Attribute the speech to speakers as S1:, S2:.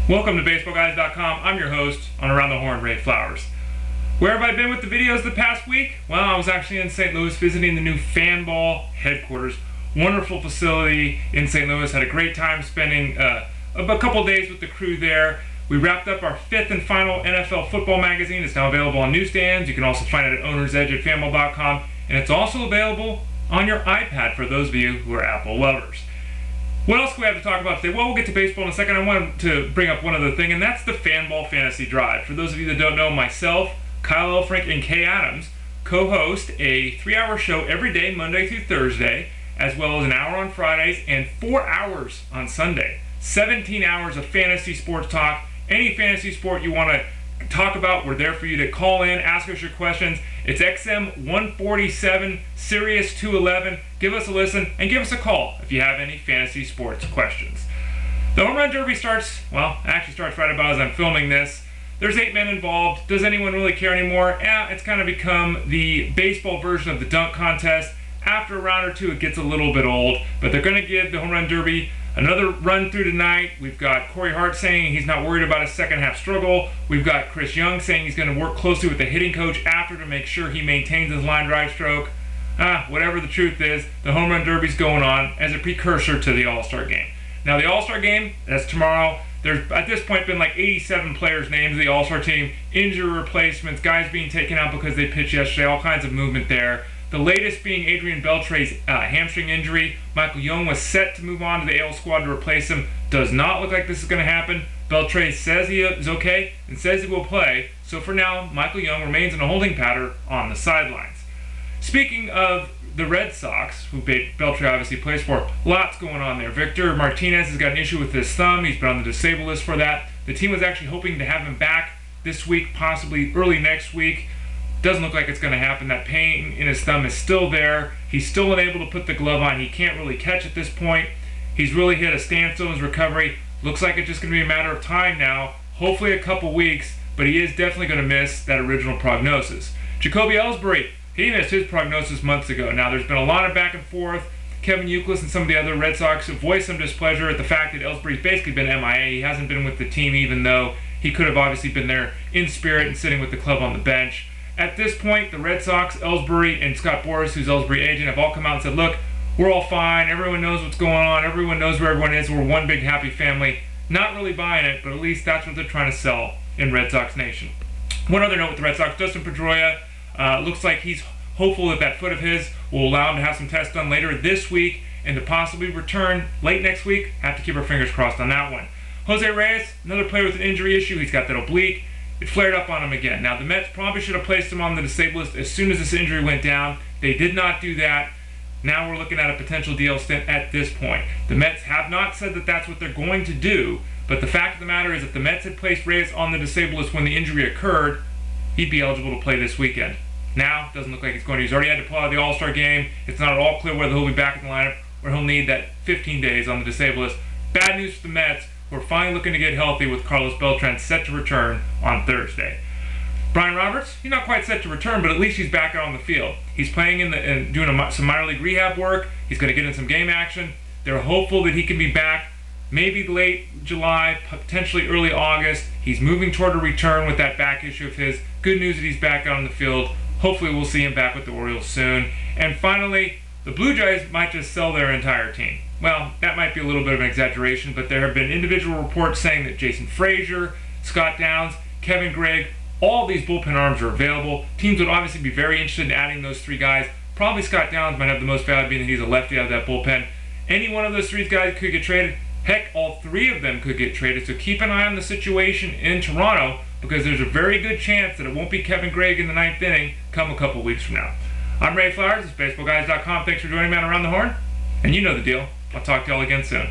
S1: Welcome to BaseballGuys.com. I'm your host on Around the Horn, Ray Flowers. Where have I been with the videos the past week? Well, I was actually in St. Louis visiting the new Fanball headquarters. Wonderful facility in St. Louis. Had a great time spending a couple days with the crew there. We wrapped up our 5th and final NFL football magazine. It's now available on newsstands. You can also find it at Owner's Edge at Fanball.com. And it's also available on your iPad for those of you who are Apple lovers. What else do we have to talk about today? Well, we'll get to baseball in a second. I wanted to bring up one other thing, and that's the Fanball Fantasy Drive. For those of you that don't know, myself, Kyle Elfrink, and Kay Adams co-host a 3-hour show every day, Monday through Thursday, as well as an hour on Fridays and 4 hours on Sunday. 17 hours of fantasy sports talk. Any fantasy sport you want to talk about, we're there for you to call in, ask us your questions. It's XM 147, Sirius 211. Give us a listen and give us a call if you have any fantasy sports questions. The Home Run Derby starts right about as I'm filming this. There's 8 men involved. Does anyone really care anymore? It's kind of become the baseball version of the dunk contest. After a round or two, it gets a little bit old, but they're going to give the Home Run Derby another run through tonight. We've got Corey Hart saying he's not worried about a second half struggle. We've got Chris Young saying he's going to work closely with the hitting coach after to make sure he maintains his line drive stroke. Whatever the truth is, the Home Run Derby's going on as a precursor to the All-Star Game. Now the All-Star Game, that's tomorrow. There's at this point been like 87 players named to the All-Star team, injury replacements, guys being taken out because they pitched yesterday, all kinds of movement there. The latest being Adrian Beltre's hamstring injury. Michael Young was set to move on to the AL squad to replace him. Does not look like this is going to happen. Beltre says he is okay and says he will play. So for now, Michael Young remains in a holding pattern on the sidelines. Speaking of the Red Sox, who Beltre obviously plays for, lots going on there. Victor Martinez has got an issue with his thumb. He's been on the disabled list for that. The team was actually hoping to have him back this week, possibly early next week. Doesn't look like it's going to happen. That pain in his thumb is still there. He's still unable to put the glove on. He can't really catch at this point. He's really hit a standstill in his recovery. Looks like it's just going to be a matter of time now, hopefully a couple weeks, but he is definitely going to miss that original prognosis. Jacoby Ellsbury, he missed his prognosis months ago. Now, there's been a lot of back and forth. Kevin Youkilis and some of the other Red Sox have voiced some displeasure at the fact that Ellsbury's basically been MIA. He hasn't been with the team, even though he could have obviously been there in spirit and sitting with the club on the bench. At this point, the Red Sox, Ellsbury, and Scott Boras, who's Ellsbury's agent, have all come out and said, look, we're all fine. Everyone knows what's going on. Everyone knows where everyone is. We're one big happy family. Not really buying it, but at least that's what they're trying to sell in Red Sox Nation. One other note with the Red Sox, Dustin Pedroia, looks like he's hopeful that that foot of his will allow him to have some tests done later this week and to possibly return late next week. Have to keep our fingers crossed on that one. Jose Reyes, another player with an injury issue. He's got that oblique. It flared up on him again. Now, the Mets probably should have placed him on the disabled list as soon as this injury went down. They did not do that. Now we're looking at a potential DL stint at this point. The Mets have not said that that's what they're going to do, but the fact of the matter is if the Mets had placed Reyes on the disabled list when the injury occurred, he'd be eligible to play this weekend. Now, doesn't look like he's going to. He's already had to pull out of the All-Star game. It's not at all clear whether he'll be back in the lineup or he'll need that 15 days on the disabled list. Bad news for the Mets. We're finally looking to get healthy with Carlos Beltran set to return on Thursday. Brian Roberts, he's not quite set to return, but at least he's back out on the field. He's playing and doing some minor league rehab work. He's going to get in some game action. They're hopeful that he can be back maybe late July, potentially early August. He's moving toward a return with that back issue of his. Good news that he's back out on the field. Hopefully we'll see him back with the Orioles soon. And finally, the Blue Jays might just sell their entire team. Well, that might be a little bit of an exaggeration, but there have been individual reports saying that Jason Frazier, Scott Downs, Kevin Gregg, all these bullpen arms are available. Teams would obviously be very interested in adding those 3 guys. Probably Scott Downs might have the most value being that he's a lefty out of that bullpen. Any one of those 3 guys could get traded. Heck, all 3 of them could get traded. So keep an eye on the situation in Toronto because there's a very good chance that it won't be Kevin Gregg in the 9th inning come a couple weeks from now. I'm Ray Flowers. It's BaseballGuys.com. Thanks for joining me on Around the Horn. And you know the deal. I'll talk to y'all again soon.